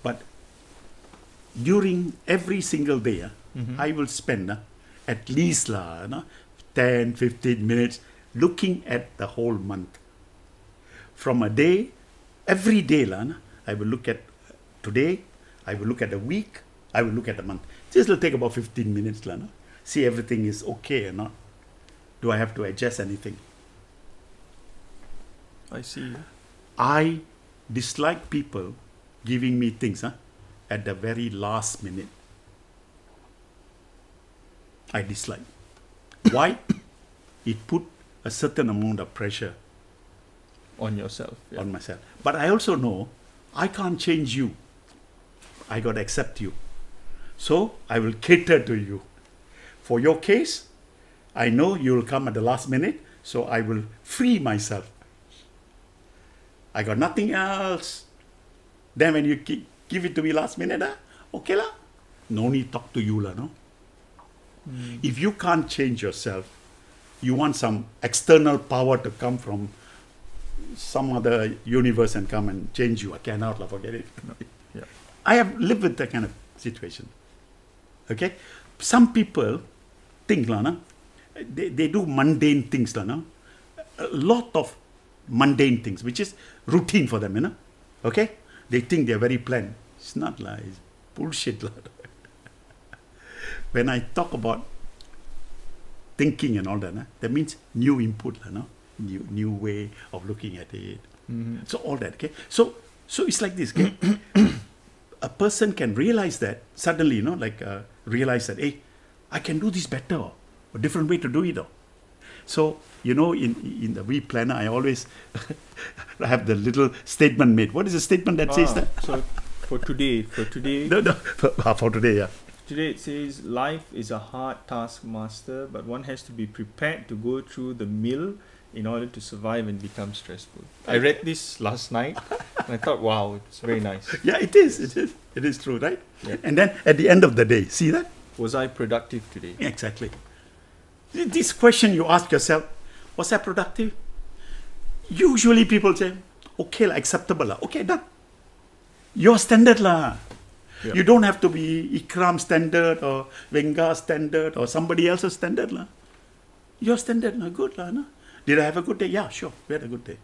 S2: but during every single day, I will spend at least 10, 15 minutes looking at the whole month. From a day, every day, I will look at today, I will look at the week, I will look at the month. This will take about 15 minutes. See everything is okay or not. Do I have to adjust anything?
S1: I see.
S2: I dislike people giving me things at the very last minute. I dislike. Why? It put a certain amount of pressure
S1: on yourself. Yeah.
S2: On myself. But I also know I can't change you. I got to accept you. So I will cater to you. For your case, I know you will come at the last minute, so I will free myself. I got nothing else. Then when you give it to me last minute, okay lah. No need talk to you lah, no. If you can't change yourself, you want some external power to come from some other universe and come and change you. I cannot, forget it. No.
S1: Yeah.
S2: I have lived with that kind of situation. Okay? Some people think, they do mundane things. a lot of mundane things, which is routine for them, you know. Okay? They think they're very planned. It's not like it's bullshit. When I talk about thinking and all that, that means new input, new way of looking at it. So all that, okay? So it's like this, okay? A person can realize that suddenly, realize that, hey, I can do this better, a different way to do it. So, in the We Planner, I always have the little statement made. What is the statement that says that?
S1: So for today.
S2: For today, yeah.
S1: Today it says, life is a hard taskmaster, but one has to be prepared to go through the mill in order to survive and become stressful. I read this last night and I thought, wow, it's very nice.
S2: Yeah, it is. It is true, right? Yeah. And then at the end of the day, see that?
S1: Was I productive today?
S2: Yeah, exactly. This question you ask yourself, was I productive? Usually people say, okay, acceptable. Okay, done. Your standard. Yep. You don't have to be Ikram standard or Venga standard or somebody else's standard. Your standard, good. Did I have a good day? Yeah, sure. We had a good day.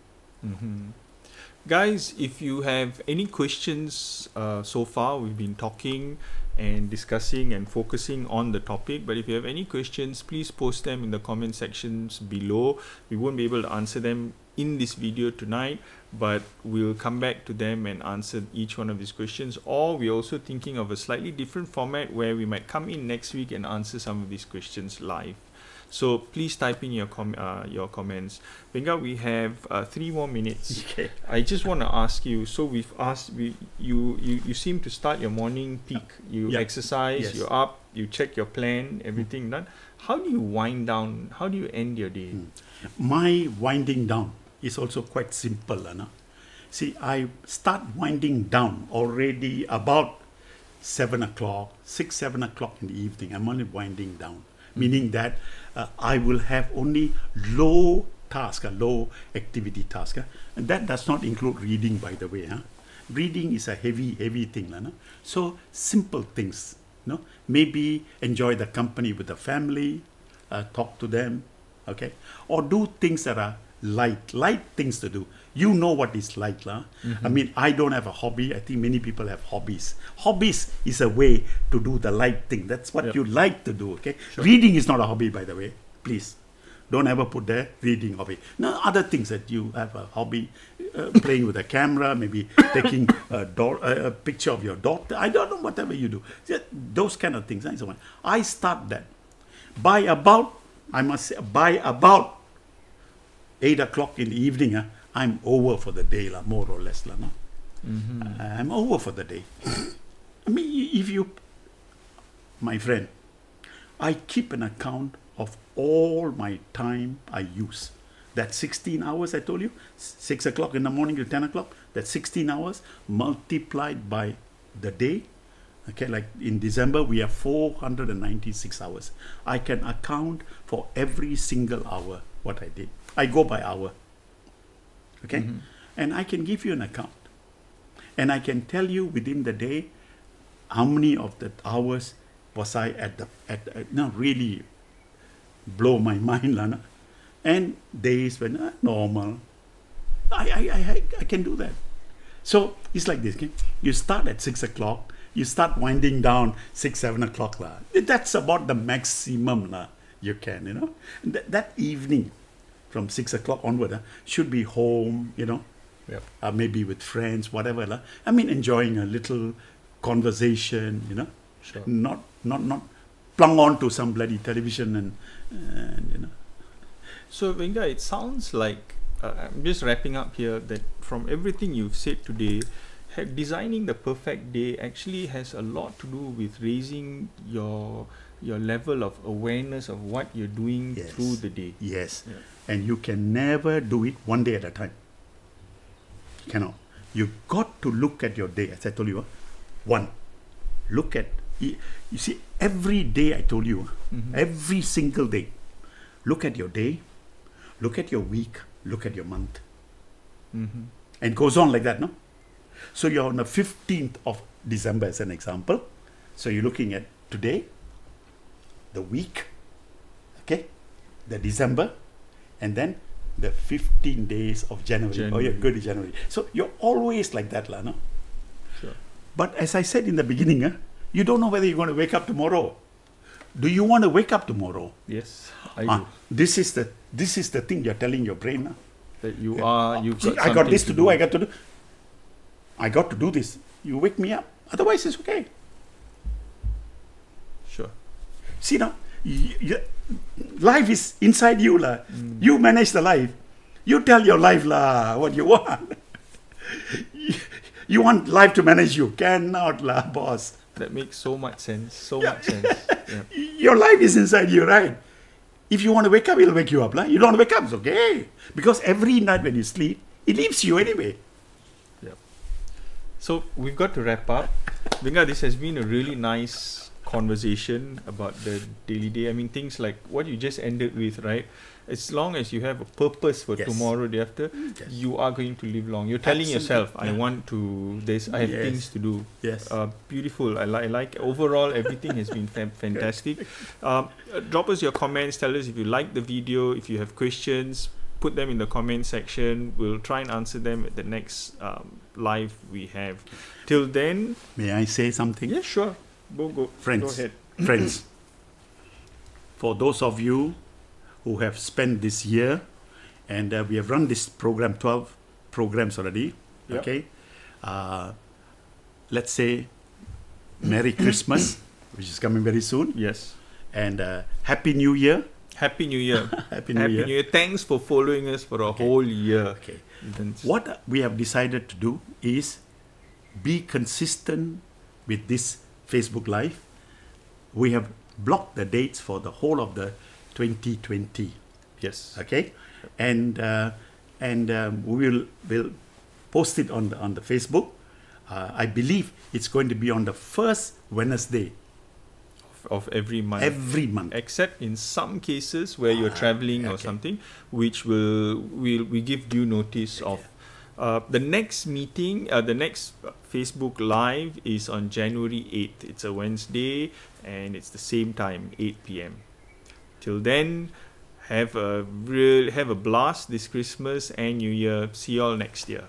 S1: Guys, if you have any questions so far, we've been talking and discussing and focusing on the topic, but if you have any questions, please post them in the comment sections below. We won't be able to answer them in this video tonight, but we'll come back to them and answer each one of these questions, or we're also thinking of a slightly different format where we might come in next week and answer some of these questions live. So please type in your comments. Venga, we have 3 more minutes.
S2: Okay.
S1: I just want to ask you. So we've asked. You seem to start your morning peak. You exercise. Yes. You're up. You check your plan. Everything done. How do you wind down? How do you end your day?
S2: My winding down is also quite simple, See, I start winding down already about 7 o'clock, 6, 7 o'clock in the evening. I'm only winding down. Meaning that I will have only low task, low activity task. And that does not include reading, by the way. Reading is a heavy thing. So simple things. Maybe enjoy the company with the family, talk to them, okay? Or do things that are light things to do. You know what is light. I mean, I don't have a hobby. I think many people have hobbies. Hobbies is a way to do the light thing. That's what you like to do, okay? Sure. Reading is not a hobby, by the way. Please, don't ever put there reading hobby. Now, other things that you have a hobby, playing with a camera, maybe taking a picture of your daughter. I don't know, whatever you do. Those kind of things. I start that. By about 8 o'clock in the evening, I'm over for the day, more or less. I'm over for the day. I mean, my friend, I keep an account of all my time I use. That 16 hours I told you, 6 o'clock in the morning to 10 o'clock, that 16 hours multiplied by the day. Okay, like in December, we have 496 hours. I can account for every single hour what I did. I go by hour. Okay, and I can give you an account, and I can tell you within the day how many of the hours was I really blow my mind, Lana. And days when normal, I can do that. So it's like this. Okay? You start at 6 o'clock, you start winding down 6, 7 o'clock. That's about the maximum you can. That evening, from 6 o'clock onward, should be home, maybe with friends, whatever. I mean, enjoying a little conversation,
S1: Sure.
S2: Not plung on to some bloody television and.
S1: So Venga, it sounds like I'm just wrapping up here that from everything you've said today, designing the perfect day actually has a lot to do with raising your level of awareness of what you're doing through the day.
S2: Yes. Yeah. And you can never do it one day at a time. You cannot. You got to look at your day, as I told you. Look at, you see, every day I told you, every single day, look at your day, look at your week, look at your month. And it goes on like that, no? So you're on the 15th of December as an example. So you're looking at today, the week, okay, the December, and then the 15 days of January. Oh, yeah, good January. So you're always like that, no?
S1: Sure.
S2: But as I said in the beginning, you don't know whether you're going to wake up tomorrow. Do you want to wake up tomorrow?
S1: Yes, I do.
S2: This is the thing you're telling your brain.
S1: That you are, you've got
S2: I got this to do, I got to do this. You wake me up. Otherwise, it's okay.
S1: Sure.
S2: See now, life is inside you. You manage the life. You tell your life what you want. You want life to manage you. Cannot, boss.
S1: That makes so much sense. So much sense. Yeah.
S2: Your life is inside you, right? If you want to wake up, it'll wake you up. You don't want to wake up, it's okay. Because every night when you sleep, it leaves you anyway.
S1: Yep. So we've got to wrap up. Venga, this has been a really nice conversation about the daily day. I mean, things like what you just ended with, right? As long as you have a purpose for tomorrow, day after, you are going to live long. You're telling yourself, I want to, I have things to do.
S2: Yes.
S1: Beautiful. I like overall, everything has been fantastic. Drop us your comments. Tell us if you like the video. If you have questions, put them in the comment section. We'll try and answer them at the next live we have. Till then.
S2: May I say something?
S1: Yeah, sure. Go.
S2: Friends.
S1: Go ahead.
S2: Friends. For those of you who have spent this year, and we have run this program, 12 programs already, okay? Let's say Merry Christmas, which is coming very soon.
S1: Yes.
S2: And Happy New Year.
S1: Happy New Year.
S2: Happy New Year.
S1: Thanks for following us for a whole year.
S2: Okay. What we have decided to do is be consistent with this Facebook Live. We have blocked the dates for the whole of the 2020.
S1: Yes.
S2: Okay. And we will post it on the Facebook. I believe it's going to be on the first Wednesday
S1: of every month.
S2: Every month.
S1: Except in some cases where you're traveling or something, which we give due notice of. The next meeting, the next Facebook Live is on January 8th. It's a Wednesday and it's the same time, 8 p.m. Till then, have a blast this Christmas and New Year. See you all next year.